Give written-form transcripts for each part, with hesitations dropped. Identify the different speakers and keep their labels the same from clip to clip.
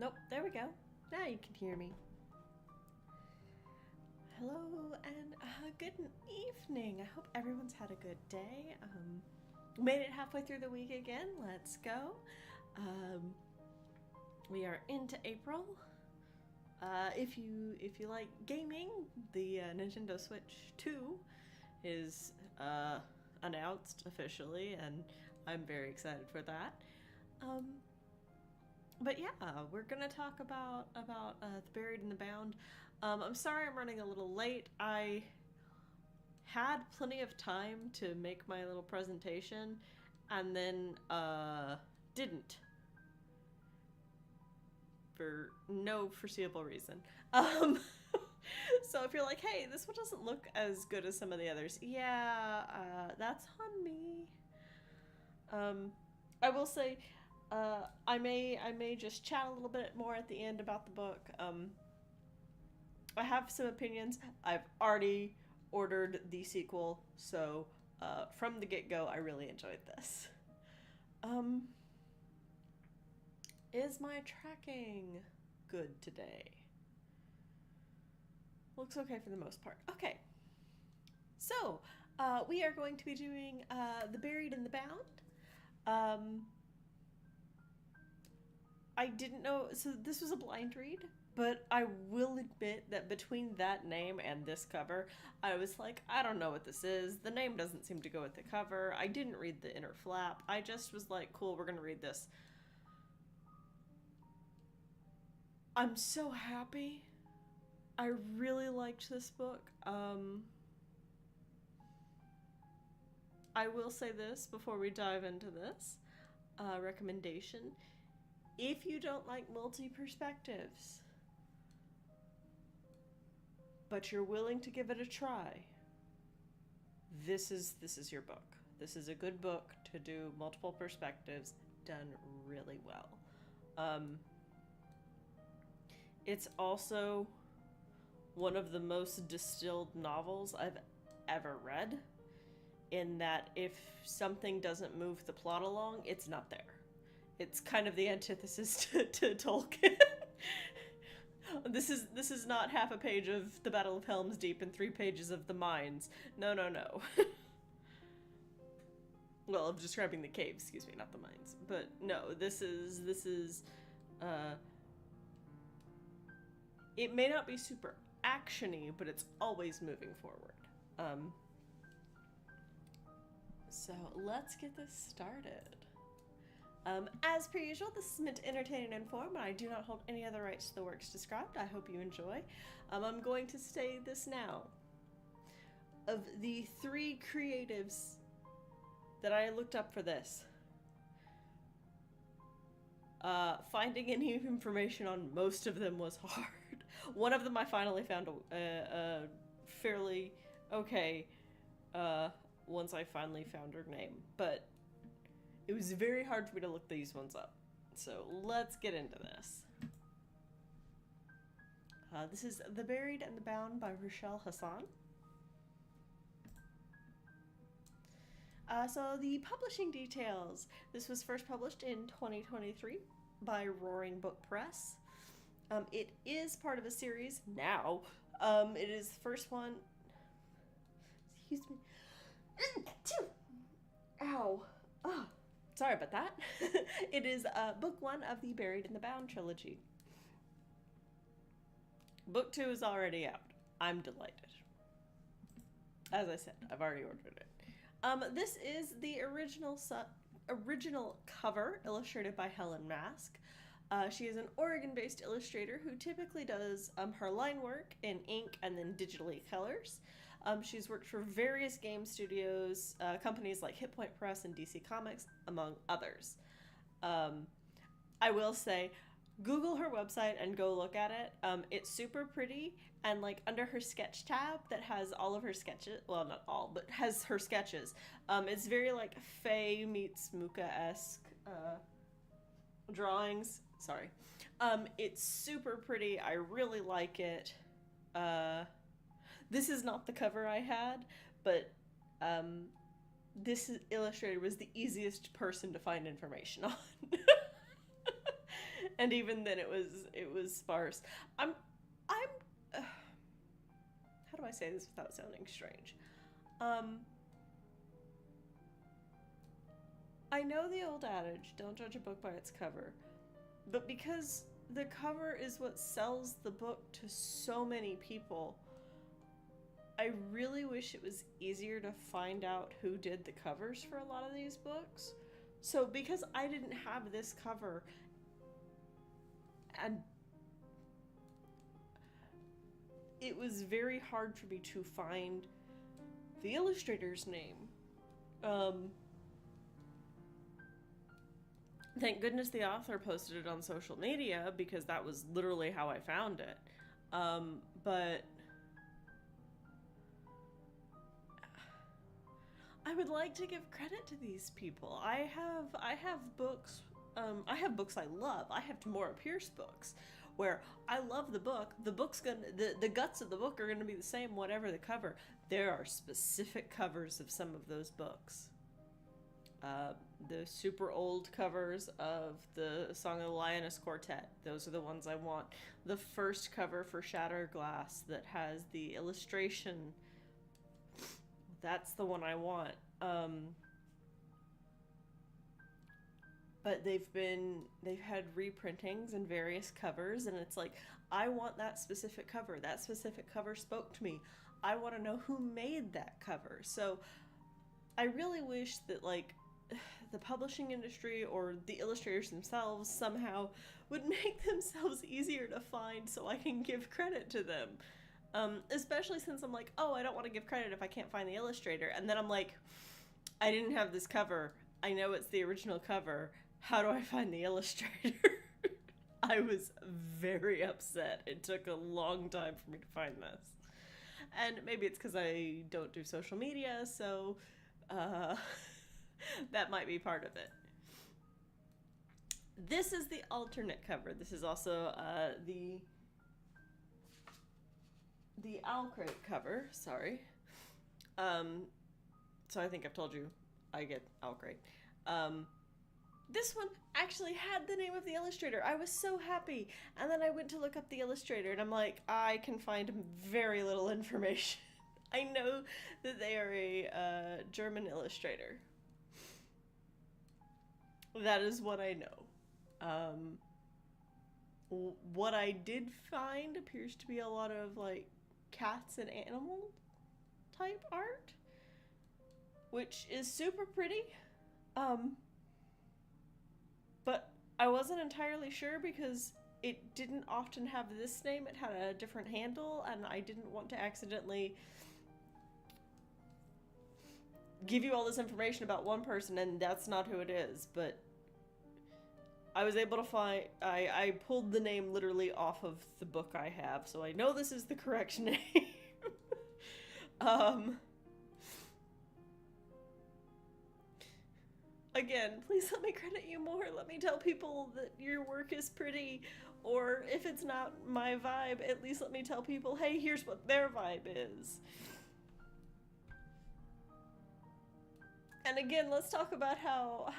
Speaker 1: Nope, there we go. Now you can hear me. Hello and good evening. I hope everyone's had a good day. Made it halfway through the week again. Let's go. We are into April. If you like gaming, the Nintendo Switch 2 is announced officially, and I'm very excited for that. But yeah, we're gonna talk about The Buried and the Bound. I'm sorry I'm running a little late. I had plenty of time to make my little presentation, and then didn't for no foreseeable reason. So if you're like, hey, this one doesn't look as good as some of the others, yeah, that's on me. I will say, I may just chat a little bit more at the end about the book. I have some opinions. I've already ordered the sequel, so from the get-go, I really enjoyed this. Is my tracking good today? Looks okay for the most part. Okay. So, we are going to be doing The Buried and the Bound. I didn't know, so this was a blind read, but I will admit that between that name and this cover, I was like, I don't know what this is. The name doesn't seem to go with the cover. I didn't read the inner flap. I just was like, cool, we're gonna read this. I'm so happy. I really liked this book. I will say this before we dive into this recommendation. If you don't like multi-perspectives, but you're willing to give it a try, this is your book. This is a good book to do multiple perspectives done really well. It's also one of the most distilled novels I've ever read, in that if something doesn't move the plot along, it's not there. It's kind of the antithesis to Tolkien. This is not half a page of The Battle of Helm's Deep and 3 pages of The Mines. No. Well, I'm describing the caves, excuse me, not the mines. But no, this is it may not be super action-y, but it's always moving forward. So let's get this started. As per usual, this is meant to entertain and inform, and I do not hold any other rights to the works described. I hope you enjoy. I'm going to say this now. Of the 3 creatives that I looked up for this, finding any information on most of them was hard. One of them I finally found a fairly okay once I finally found her name, but it was very hard for me to look these ones up. So let's get into this. This is The Buried and the Bound by Rochelle Hassan. So the publishing details. This was first published in 2023 by Roaring Book Press. It is part of a series now. It is the first one. Excuse me. Ow. Oh. Sorry about that. It is book 1 of the Buried and the Bound trilogy. Book 2 is already out. I'm delighted. As I said, I've already ordered it. This is the original cover, illustrated by Helen Mask. She is an Oregon-based illustrator who typically does her line work in ink and then digitally colors. She's worked for various game studios, companies like Hit Point Press and DC Comics, among others. I will say, Google her website and go look at it. It's super pretty, and like under her sketch tab that has all of her sketches, well, not all, but has her sketches. It's very like Faye meets Muka-esque drawings. Sorry. It's super pretty. I really like it. This is not the cover I had, but this illustrator was the easiest person to find information on. And even then it was sparse. I'm how do I say this without sounding strange? Um I know the old adage, don't judge a book by its cover. But because the cover is what sells the book to so many people, I really wish it was easier to find out who did the covers for a lot of these books. So because I didn't have this cover, and it was very hard for me to find the illustrator's name. Thank goodness the author posted it on social media, because that was literally how I found it. But I would like to give credit to these people. I have books. I have books I love. I have Tamora Pierce books, where I love the book. The book's gonna the guts of the book are gonna be the same, whatever the cover. There are specific covers of some of those books. The super old covers of the Song of the Lioness Quartet. Those are the ones I want. The first cover for Shattered Glass that has the illustration. That's the one I want. But they've had reprintings and various covers, and it's like, I want that specific cover. That specific cover spoke to me. I want to know who made that cover. So I really wish that, like, the publishing industry or the illustrators themselves somehow would make themselves easier to find so I can give credit to them. Especially since I'm like, oh, I don't want to give credit if I can't find the illustrator. And then I'm like, I didn't have this cover. I know it's the original cover. How do I find the illustrator? I was very upset. It took a long time for me to find this. And maybe it's because I don't do social media, so that might be part of it. This is the alternate cover. This is also the Owlcrate cover. Sorry. So I think I've told you I get Owlcrate. This one actually had the name of the illustrator. I was so happy. And then I went to look up the illustrator, and I'm like, I can find very little information. I know that they are a German illustrator. That is what I know. What I did find appears to be a lot of, like, cats and animal type art, which is super pretty. But I wasn't entirely sure because it didn't often have this name. It had a different handle, and I didn't want to accidentally give you all this information about one person and that's not who it is. But I was able to find, I pulled the name literally off of the book I have, so I know this is the correct name. Again, please let me credit you more. Let me tell people that your work is pretty, or if it's not my vibe, at least let me tell people, hey, here's what their vibe is. And again, let's talk about how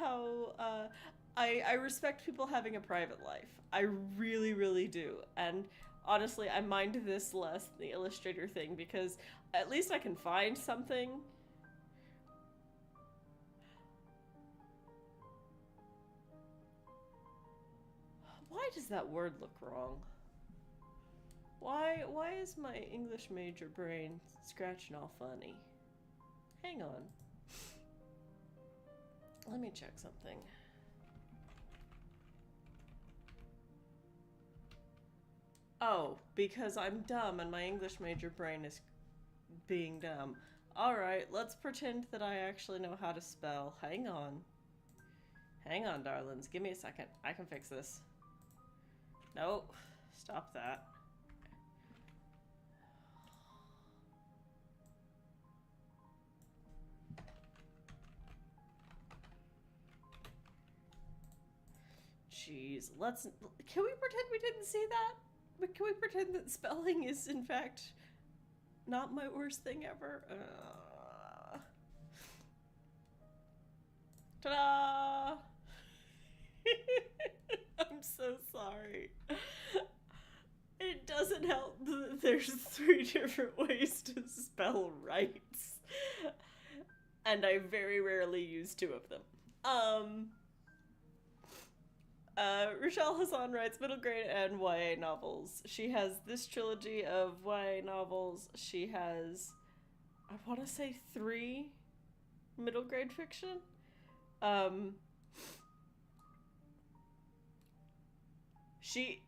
Speaker 1: I respect people having a private life. I really, really do. And honestly, I mind this less than the illustrator thing, because at least I can find something. Why does that word look wrong? Why is my English major brain scratching all funny? Hang on. Let me check something. Oh, because I'm dumb and my English major brain is being dumb. Alright, let's pretend that I actually know how to spell. Hang on. Hang on, darlings. Give me a second. I can fix this. Nope. Stop that. Jeez. Can we pretend we didn't see that? But can we pretend that spelling is, in fact, not my worst thing ever? Ta-da! I'm I'm so sorry. It doesn't help that there's 3 different ways to spell rights. And I very rarely use 2 of them. Rochelle Hassan writes middle grade and YA novels. She has this trilogy of YA novels. She has, I want to say 3 middle grade fiction.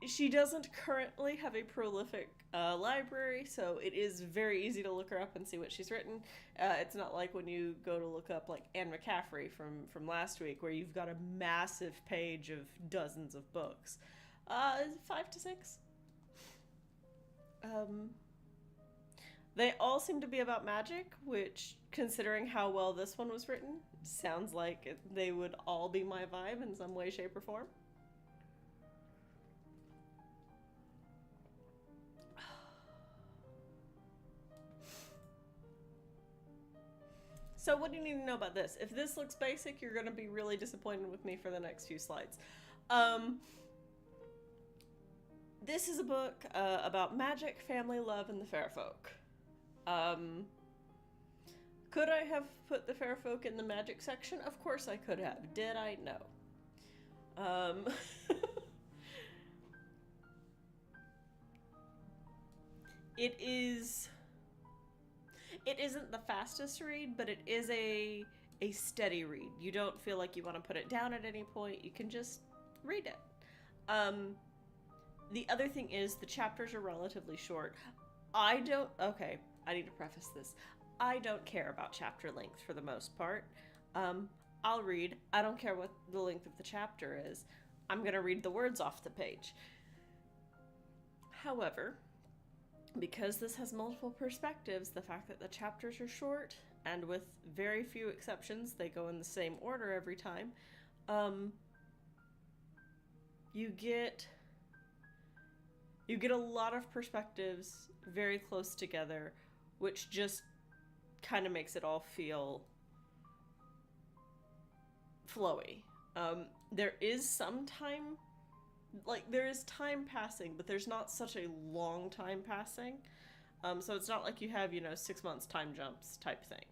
Speaker 1: She doesn't currently have a prolific library, so it is very easy to look her up and see what she's written. It's not like when you go to look up like Anne McCaffrey from last week, where you've got a massive page of dozens of books. 5 to 6. They all seem to be about magic, which, considering how well this one was written, sounds like they would all be my vibe in some way, shape, or form. So what do you need to know about this? If this looks basic, you're going to be really disappointed with me for the next few slides. This is a book about magic, family, love, and the fair folk. Could I have put the fair folk in the magic section? Of course I could have. Did I? No. It isn't the fastest read, but it is a steady read. You don't feel like you want to put it down at any point. You can just read it. The other thing is the chapters are relatively short. Okay, I need to preface this. I don't care about chapter length for the most part. I'll read. I don't care what the length of the chapter is. I'm going to read the words off the page. However, because this has multiple perspectives, the fact that the chapters are short, and with very few exceptions, they go in the same order every time, you get a lot of perspectives very close together, which just kind of makes it all feel flowy. There is some time, there is time passing, but there's not such a long time passing. So it's not like you have, 6 months time jumps type thing.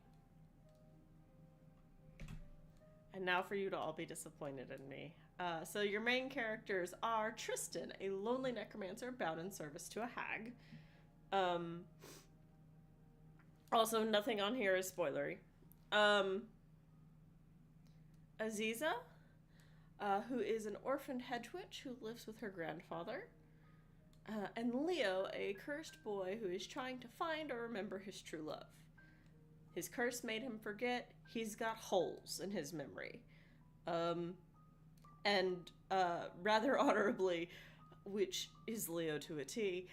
Speaker 1: And now for you to all be disappointed in me. So your main characters are Tristan, a lonely necromancer bound in service to a hag. Also, nothing on here is spoilery. Aziza, who is an orphaned hedge witch who lives with her grandfather. And Leo, a cursed boy who is trying to find or remember his true love. His curse made him forget he's got holes in his memory. And rather honorably, which is Leo to a T,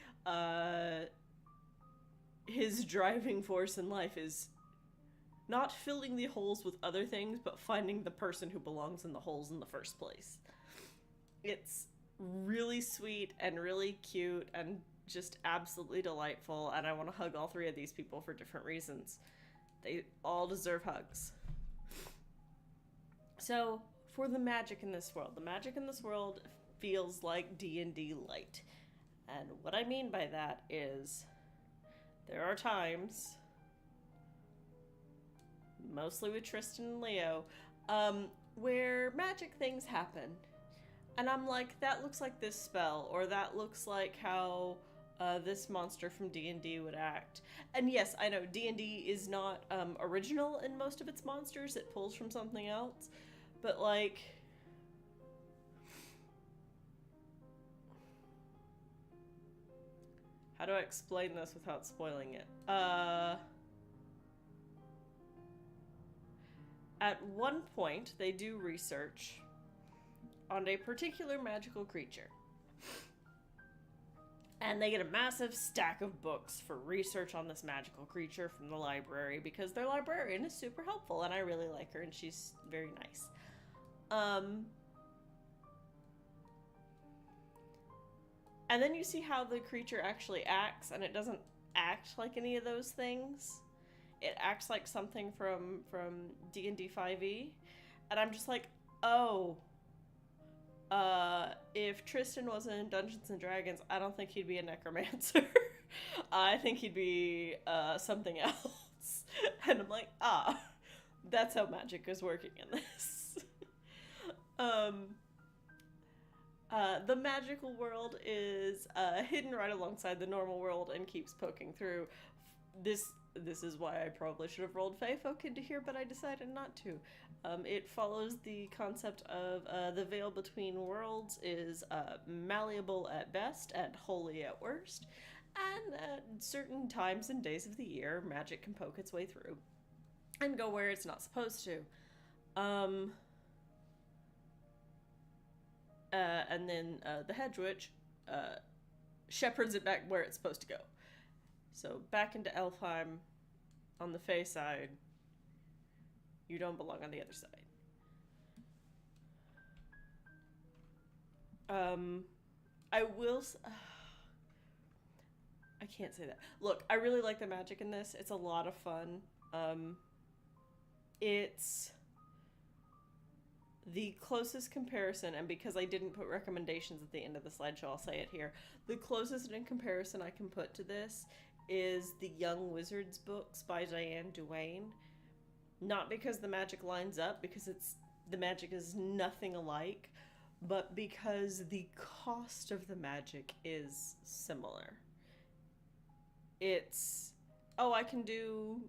Speaker 1: his driving force in life is not filling the holes with other things, but finding the person who belongs in the holes in the first place. It's really sweet and really cute and just absolutely delightful, and I want to hug all 3 of these people for different reasons. They all deserve hugs. So, for the magic in this world. The magic in this world feels like D&D light. And what I mean by that is there are times, mostly with Tristan and Leo, where magic things happen. And I'm like, that looks like this spell, or that looks like how this monster from D&D would act. And yes, I know D&D is not original in most of its monsters. It pulls from something else. But like, how do I explain this without spoiling it? At one point, they do research on a particular magical creature. And they get a massive stack of books for research on this magical creature from the library, because their librarian is super helpful, and I really like her, and she's very nice. And then you see how the creature actually acts, and it doesn't act like any of those things. It acts like something from D&D 5e, and I'm just like, oh, If Tristan wasn't in Dungeons and Dragons, I don't think he'd be a necromancer. I think he'd be something else. And I'm like, that's how magic is working in this. um, the magical world is hidden right alongside the normal world and keeps poking through. This is why I probably should have rolled Fae Folk into here, but I decided not to. It follows the concept of the veil between worlds is malleable at best and holy at worst, and at certain times and days of the year, magic can poke its way through and go where it's not supposed to. And then the Hedge Witch shepherds it back where it's supposed to go. So back into Elfheim on the Fae side. You don't belong on the other side. I will... I can't say that. Look, I really like the magic in this. It's a lot of fun. It's the closest comparison, and because I didn't put recommendations at the end of the slideshow, I'll say it here. The closest in comparison I can put to this is the Young Wizards books by Diane Duane. Not because the magic lines up, because the magic is nothing alike, but because the cost of the magic is similar. It's, I can do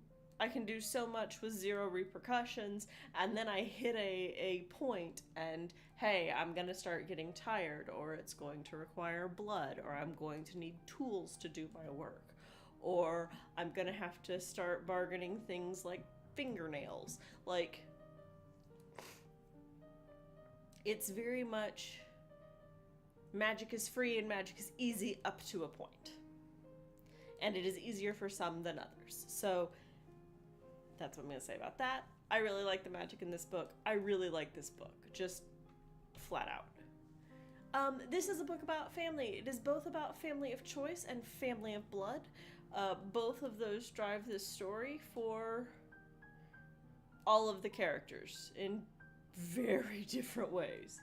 Speaker 1: so much with zero repercussions, and then I hit a point and, hey, I'm gonna start getting tired, or it's going to require blood, or I'm going to need tools to do my work, or I'm gonna have to start bargaining things like fingernails. Like, it's very much magic is free and magic is easy up to a point. And it is easier for some than others. So that's what I'm going to say about that. I really like the magic in this book. I really like this book, just flat out. This is a book about family. It is both about family of choice and family of blood. Both of those drive this story for all of the characters in very different ways.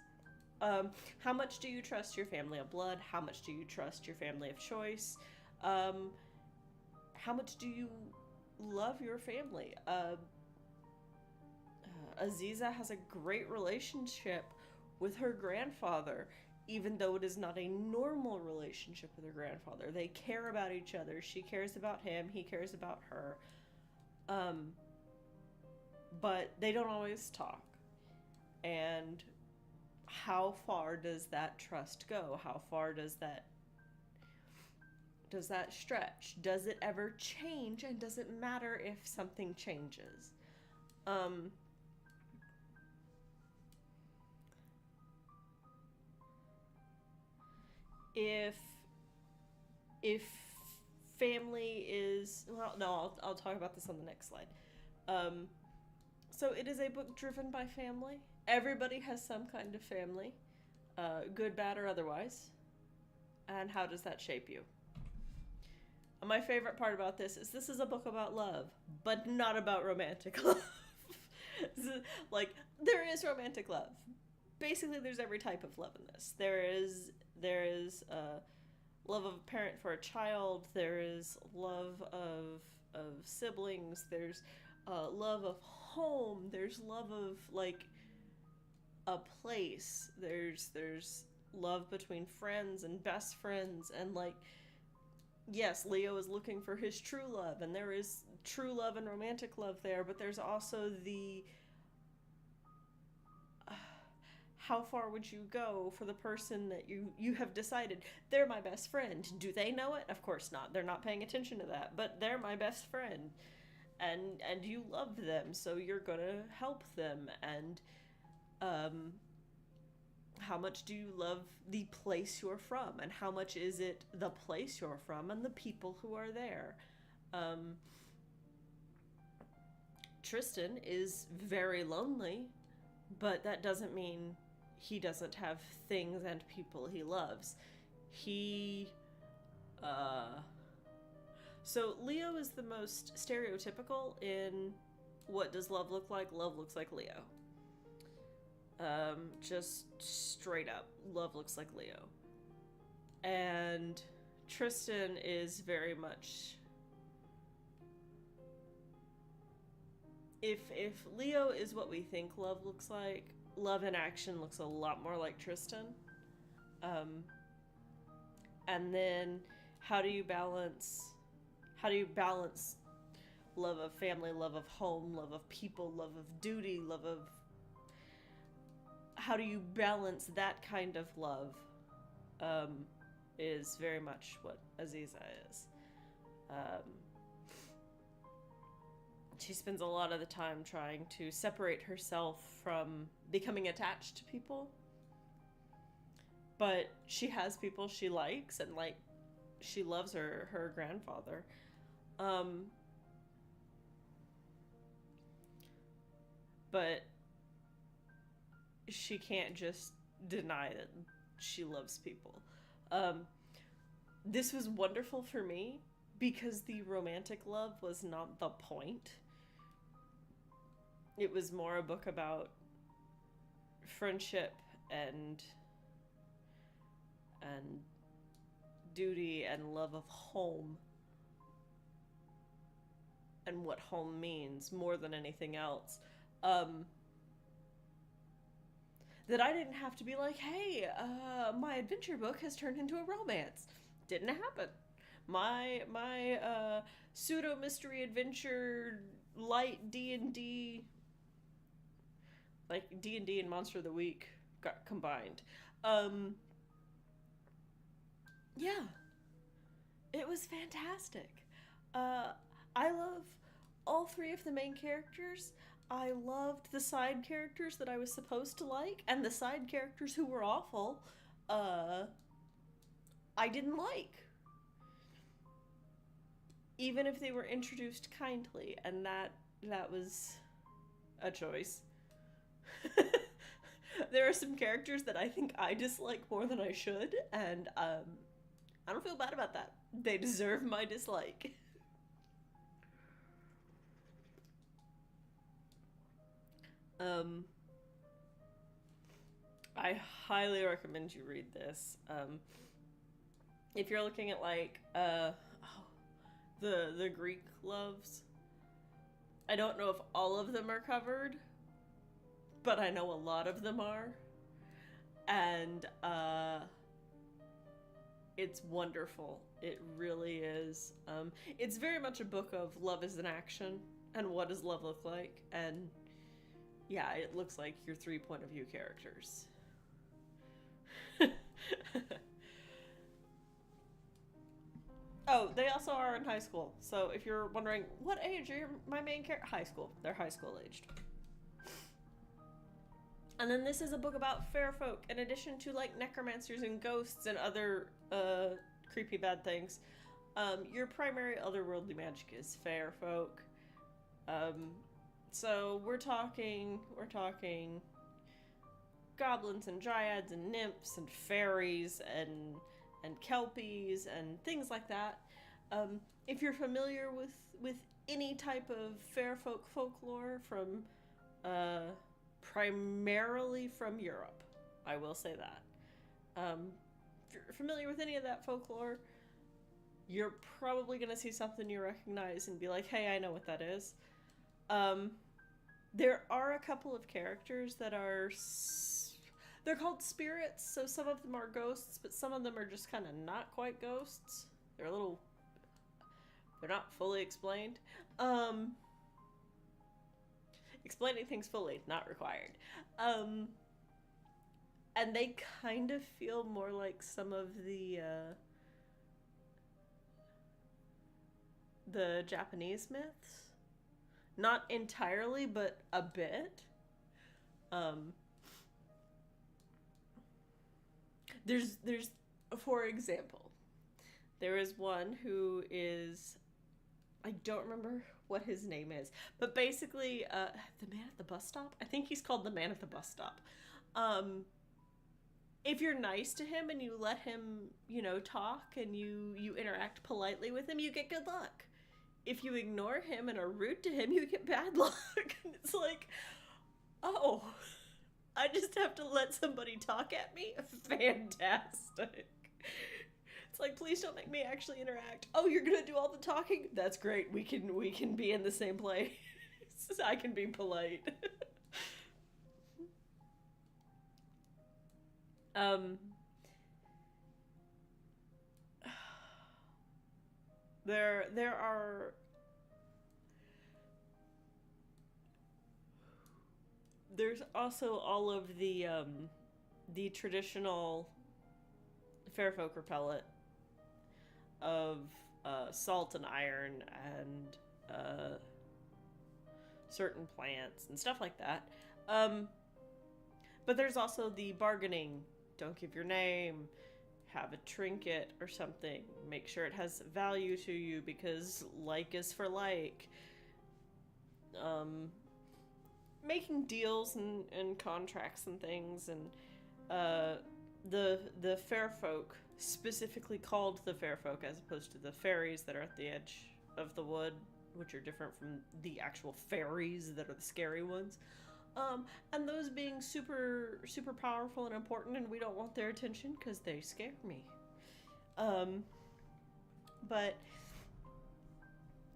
Speaker 1: How much do you trust your family of blood? How much do you trust your family of choice? How much do you love your family? Aziza has a great relationship with her grandfather, even though it is not a normal relationship with her grandfather. They care about each other. She cares about him. He cares about her. But they don't always talk. And how far does that trust go? How far does that stretch? Does it ever change, and does it matter if something changes? If family is, well, no, I'll talk about this on the next slide. So it is a book driven by family. Everybody has some kind of family, good, bad, or otherwise. And how does that shape you? My favorite part about this is a book about love, but not about romantic love. Like, there is romantic love. Basically, there's every type of love in this. There is love of a parent for a child. There is love of siblings. There's love of home. There's love of, like, a place. There's love between friends and best friends, and, like, yes, Leo is looking for his true love, and there is true love and romantic love there, but there's also the how far would you go for the person that you have decided, they're my best friend. Do they know it? Of course not. They're not paying attention to that, but they're my best friend. And you love them, so you're gonna help them. And how much do you love the place you're from, and how much is it the place you're from and the people who are there? Tristan is very lonely, but that doesn't mean he doesn't have things and people he loves. So Leo is the most stereotypical in what does love look like. Love looks like Leo. Just straight up, love looks like Leo. And Tristan is very much... If Leo is what we think love looks like, love in action looks a lot more like Tristan. And then how do you balance love of family, love of home, love of people, love of duty, love of... How do you balance that kind of love is very much what Aziza is. She spends a lot of the time trying to separate herself from becoming attached to people. But she has people she likes, and, like, she loves her grandfather. But she can't just deny that she loves people. This was wonderful for me because the romantic love was not the point. It was more a book about friendship and duty and love of home and what home means more than anything else. That I didn't have to be like, hey, my adventure book has turned into a romance. Didn't happen. My pseudo mystery adventure light D&D, like D&D and Monster of the Week got combined. Yeah, it was fantastic. I love all three of the main characters. I loved the side characters that I was supposed to like, and the side characters who were awful, I didn't like. Even if they were introduced kindly, and that was a choice. There are some characters that I think I dislike more than I should, and I don't feel bad about that. They deserve my dislike. I highly recommend you read this. If you're looking at, like, the Greek loves, I don't know if all of them are covered, but I know a lot of them are. And, it's wonderful. It really is. It's very much a book of love is an action, and what does love look like, and yeah, it looks like your 3 point of view characters. Oh, they also are in high school. So if you're wondering, what age are my main character? High school. They're high school aged. And then this is a book about fair folk. In addition to, like, necromancers and ghosts and other creepy bad things, your primary otherworldly magic is fair folk. So we're talking goblins and dryads and nymphs and fairies and kelpies and things like that. If you're familiar with any type of fair folk folklore from primarily from Europe, I will say that. If you're familiar with any of that folklore, you're probably going to see something you recognize and be like, hey, I know what that is. There are a couple of characters that are... They're called spirits, so some of them are ghosts, but some of them are just kind of not quite ghosts. They're not fully explained. Explaining things fully, not required. And they kind of feel more like some of the Japanese myths. Not entirely, but a bit. There's, for example, there is one who is, I don't remember what his name is, but basically, the man at the bus stop? I think he's called the man at the bus stop. If you're nice to him and you let him, talk and you interact politely with him, you get good luck. If you ignore him and are rude to him, you get bad luck. And it's like, oh, I just have to let somebody talk at me? Fantastic. It's like, please don't make me actually interact. Oh, you're gonna do all the talking? That's great. We can be in the same place. I can be polite. um there are there's also all of the traditional Fairfolk repellent of salt and iron and certain plants and stuff like that. But there's also the bargaining. Don't give your name. Have a trinket or something. Make sure it has value to you because like is for like. Making deals and contracts and things, and the fair folk, specifically called the fair folk as opposed to the fairies that are at the edge of the wood, which are different from the actual fairies that are the scary ones. And those being super powerful and important, and we don't want their attention because they scare me. But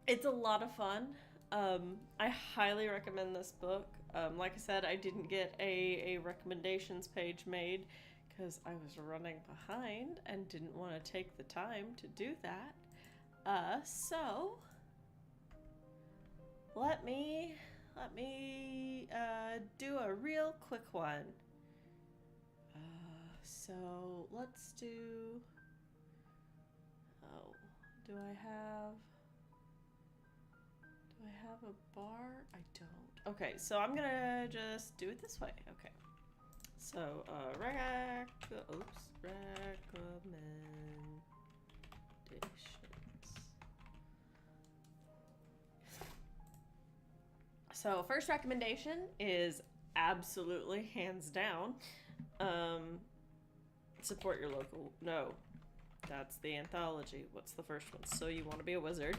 Speaker 1: it's a lot of fun. I highly recommend this book. Like I said, I didn't get a recommendations page made because I was running behind and didn't want to take the time to do that. So let me do a real quick one. So let's do. Oh, do I have a bar? I don't. Okay, so I'm gonna just do it this way. Okay. So, recommendations. So, first recommendation is absolutely hands down. Support your local. No, that's the anthology. What's the first one? So You Want to Be a Wizard.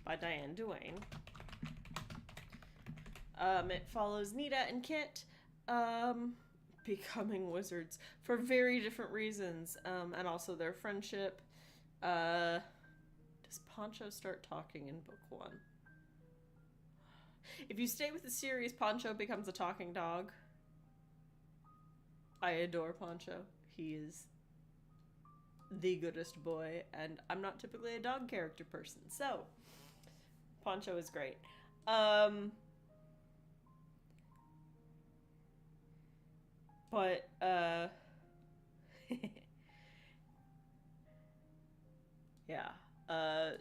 Speaker 1: By Diane Duane. It follows Nita and Kit becoming wizards for very different reasons, and also their friendship. Does Poncho start talking in book 1? If you stay with the series, Poncho becomes a talking dog. I adore Poncho. He is the goodest boy, and I'm not typically a dog character person, so Poncho is great. But yeah.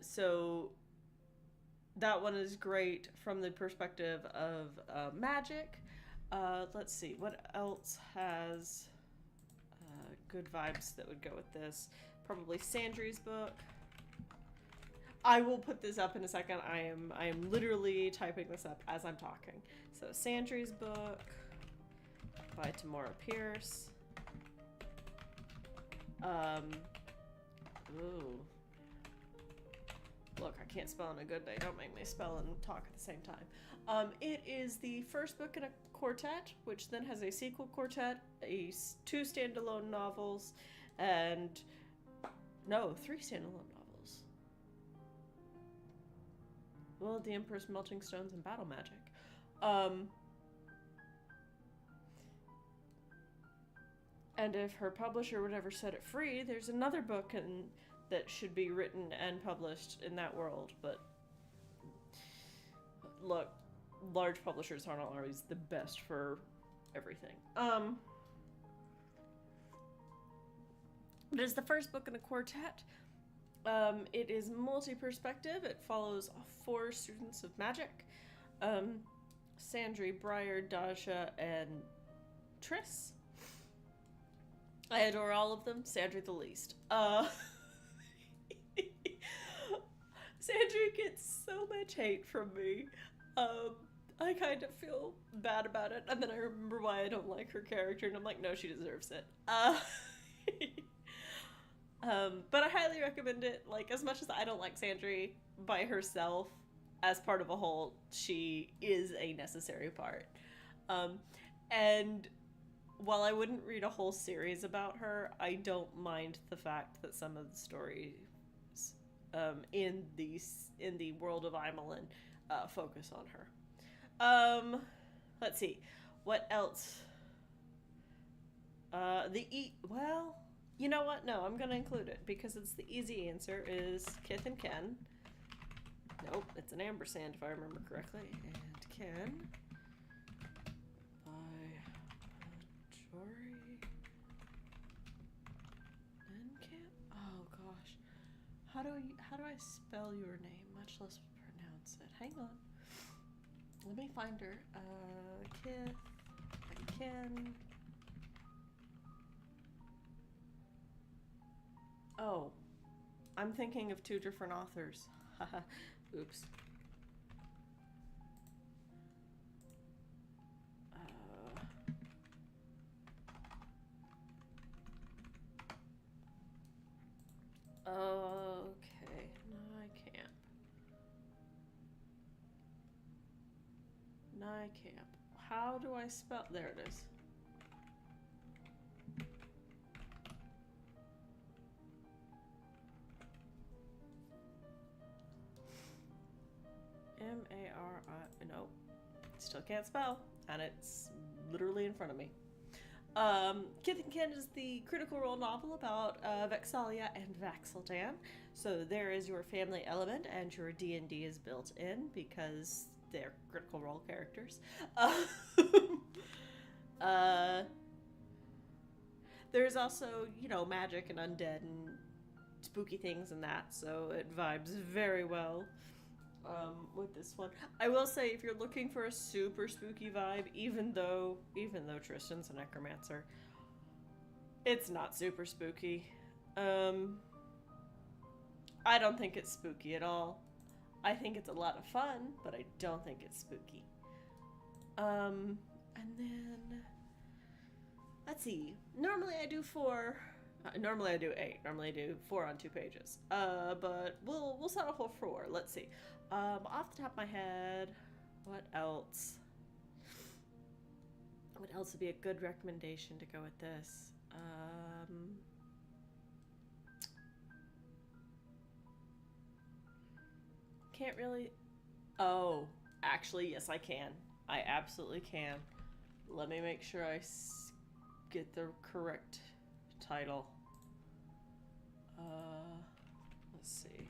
Speaker 1: So that one is great from the perspective of magic. Let's see, what else has good vibes that would go with this? Probably Sandry's book. I will put this up in a second. I am literally typing this up as I'm talking. So Sandry's book by Tamora Pierce. Ooh. Look, I can't spell on a good day. Don't make me spell and talk at the same time. It is the first book in a quartet, which then has a sequel quartet, 2 standalone novels, and no, 3 standalone novels. Will of the Emperor's Melting Stones and Battle Magic. And if her publisher would ever set it free, there's another book that should be written and published in that world. But look, large publishers aren't always the best for everything. It is the first book in a quartet. It is multi-perspective. It follows 4 students of magic. Sandry, Briar, Dasha, and Triss. I adore all of them. Sandry the least. Sandry gets so much hate from me. I kind of feel bad about it, and then I remember why I don't like her character, and I'm like, no, she deserves it. But I highly recommend it. Like, as much as I don't like Sandry by herself, as part of a whole, she is a necessary part. Um, and while I wouldn't read a whole series about her, I don't mind the fact that some of the stories in the world of Imelin focus on her. Let's see, what else? Well, you know what? No, I'm gonna include it because it's the easy answer. Is Kith and Ken? Nope, it's an ampersand if I remember correctly. And Ken by Jory Menkamp. Oh gosh, how do I spell your name? Much less pronounce it. Hang on, let me find her. Kith and Ken. Oh, I'm thinking of two different authors. Haha. Oops. Okay. Nycamp. Nycamp. How do I spell? There it is. M-A-R-I. Nope. Still can't spell. And it's literally in front of me. Kith and Ken is the Critical Role novel about Vexalia and Vax'ildan. So there is your family element, and your D&D is built in because they're Critical Role characters. There's also, you know, magic and undead and spooky things and that, so it vibes very well with this one. I will say, if you're looking for a super spooky vibe, even though Tristan's a necromancer, it's not super spooky. I don't think it's spooky at all. I think it's a lot of fun, but I don't think it's spooky. And then let's see. Normally I do 4. Normally I do 8. Normally I do 4 on 2 pages. But we'll settle for 4. Let's see. Off the top of my head, what else? What else would be a good recommendation to go with this? Can't really. Oh, actually, yes, I can. I absolutely can. Let me make sure I get the correct title. Let's see.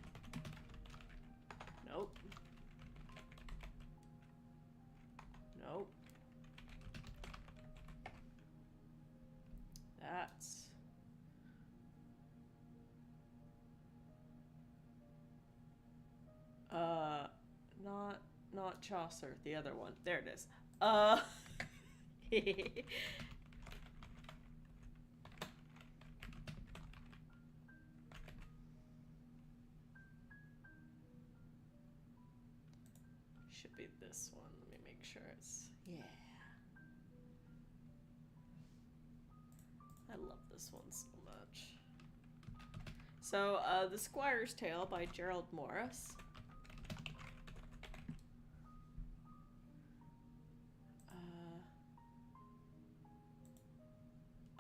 Speaker 1: Nope. Nope. That's... not Chaucer, the other one. There it is. Should be this one. Let me make sure it's... Yeah. I love this one so much. So, The Squire's Tale by Gerald Morris.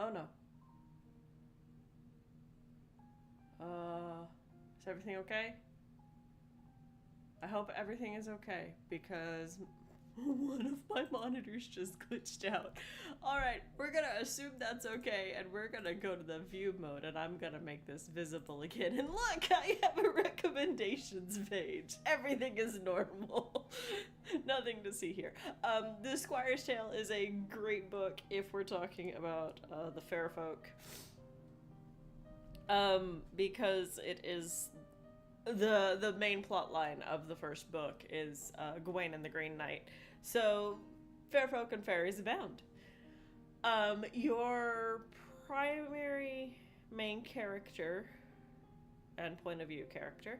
Speaker 1: Oh no. Is everything okay? I hope everything is okay, because one of my monitors just glitched out. Alright, we're gonna assume that's okay, and we're gonna go to the view mode, and I'm gonna make this visible again. And look, I have a recommendations page. Everything is normal. Nothing to see here. The Squire's Tale is a great book if we're talking about the fair folk. Because it is... The main plot line of the first book is Gawain and the Green Knight. So, fair folk and fairies abound. Your primary main character and point of view character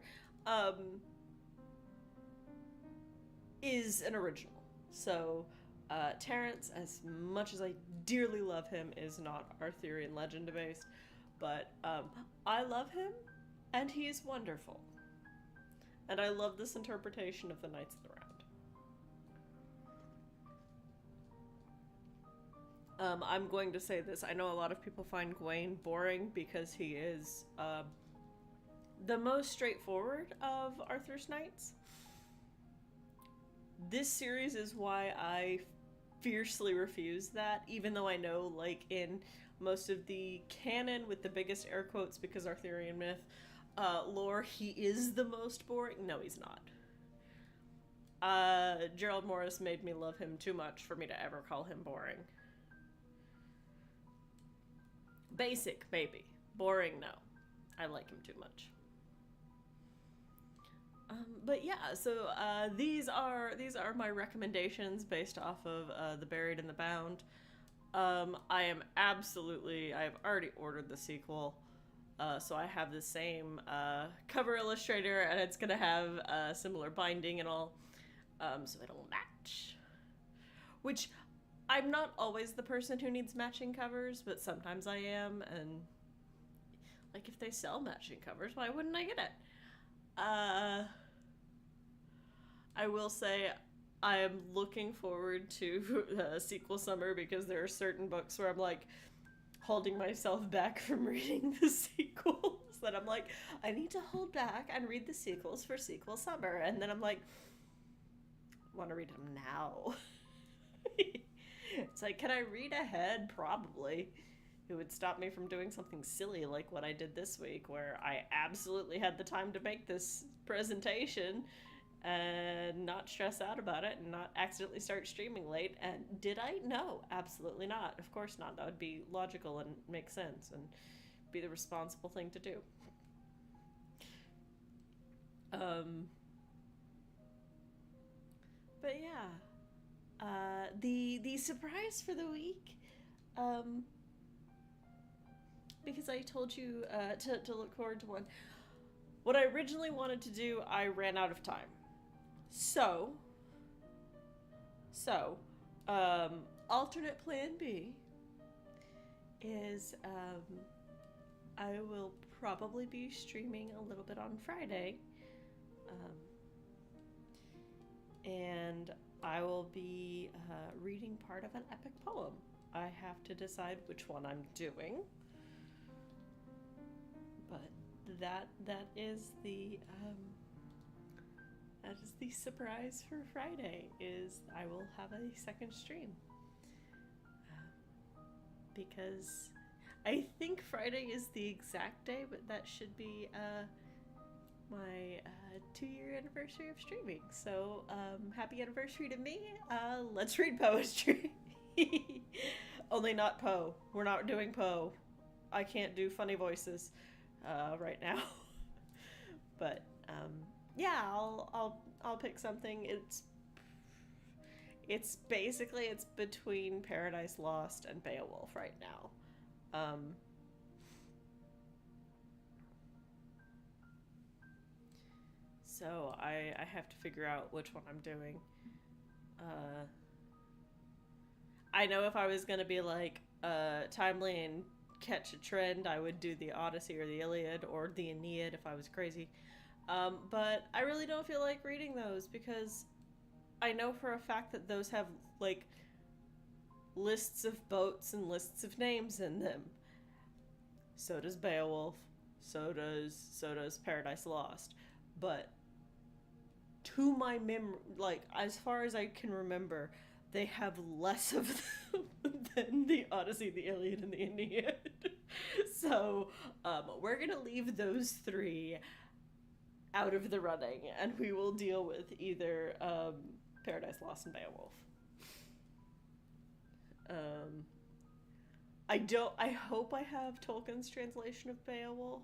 Speaker 1: is an original. So, Terrence, as much as I dearly love him, is not Arthurian legend based, but I love him, and he is wonderful. And I love this interpretation of the Knights of the Round. I'm going to say this. I know a lot of people find Gawain boring because he is the most straightforward of Arthur's knights. This series is why I fiercely refuse that, even though I know, like, in most of the canon, with the biggest air quotes because Arthurian myth, lore, he is the most boring. No, he's not. Gerald Morris made me love him too much for me to ever call him boring. Basic, maybe. Boring, no. I like him too much. But yeah, so these are my recommendations based off of The Buried and the Bound. I've already ordered the sequel, so I have the same cover illustrator, and it's gonna have similar binding and all, so it'll match. Which, I'm not always the person who needs matching covers, but sometimes I am, and like, if they sell matching covers, why wouldn't I get it? I will say I am looking forward to sequel summer, because there are certain books where I'm like holding myself back from reading the sequels, that I'm like, I need to hold back and read the sequels for sequel summer, and then I'm like, I want to read them now. It's like, can I read ahead? Probably. It would stop me from doing something silly like what I did this week, where I absolutely had the time to make this presentation and not stress out about it and not accidentally start streaming late. And did I? No, absolutely not. Of course not. That would be logical and make sense and be the responsible thing to do. But yeah, the surprise for the week, because I told you to look forward to one. What I originally wanted to do, I ran out of time. So, alternate plan B is I will probably be streaming a little bit on Friday, and I will be reading part of an epic poem. I have to decide which one I'm doing, but that is the surprise for Friday, is I will have a second stream, because I think Friday is the exact day, but that should be my 2-year anniversary of streaming. So happy anniversary to me. Let's read poetry. Only not Poe. We're not doing Poe. I can't do funny voices right now. But yeah, I'll pick something. It's basically, it's between Paradise Lost and Beowulf right now. So I have to figure out which one I'm doing. I know if I was gonna be like timely and catch a trend, I would do the Odyssey or the Iliad or the Aeneid if I was crazy. But I really don't feel like reading those, because I know for a fact that those have like lists of boats and lists of names in them. So does Beowulf. So does Paradise Lost. But to my like, as far as I can remember, they have less of them than the Odyssey, the Iliad, and the Aeneid. So we're gonna leave those 3 out of the running, and we will deal with either Paradise Lost and Beowulf. I hope I have Tolkien's translation of Beowulf.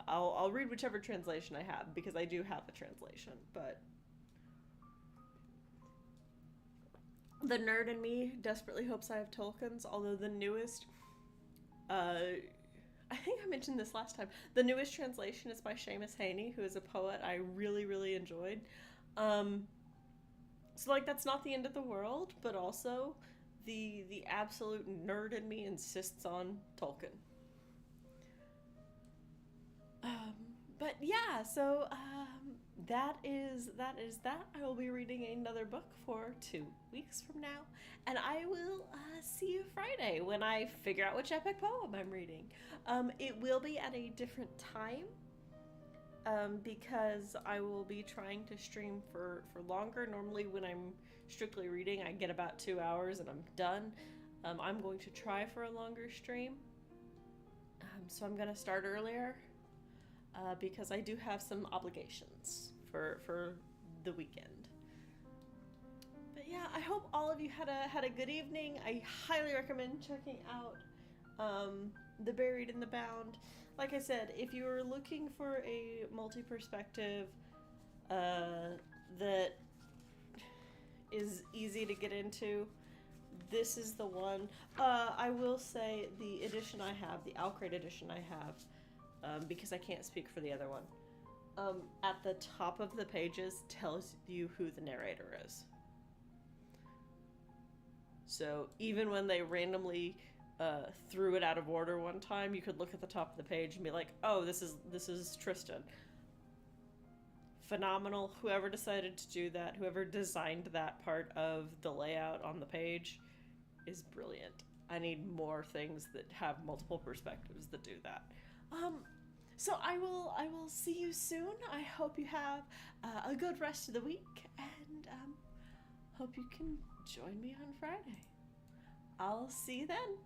Speaker 1: I'll read whichever translation I have, because I do have a translation, but the nerd in me desperately hopes I have Tolkien's, although the newest, I think I mentioned this last time, the newest translation is by Seamus Heaney, who is a poet I really, really enjoyed. So, like, that's not the end of the world, but also the absolute nerd in me insists on Tolkien. But yeah, so that is that. I will be reading another book for 2 weeks from now, and I will see you Friday when I figure out which epic poem I'm reading. It will be at a different time, because I will be trying to stream for longer. Normally, when I'm strictly reading, I get about 2 hours and I'm done. I'm going to try for a longer stream, so I'm gonna start earlier. Because I do have some obligations for the weekend. But yeah, I hope all of you had a good evening. I highly recommend checking out The Buried and the Bound. Like I said, if you're looking for a multi-perspective that is easy to get into, this is the one. I will say the edition I have, the Alcrate edition I have, because I can't speak for the other one, at the top of the pages tells you who the narrator is. So even when they randomly threw it out of order one time, you could look at the top of the page and be like, oh, this is Tristan. Phenomenal. Whoever decided to do that, whoever designed that part of the layout on the page is brilliant. I need more things that have multiple perspectives that do that. So I will see you soon. I hope you have a good rest of the week, and hope you can join me on Friday. I'll see you then.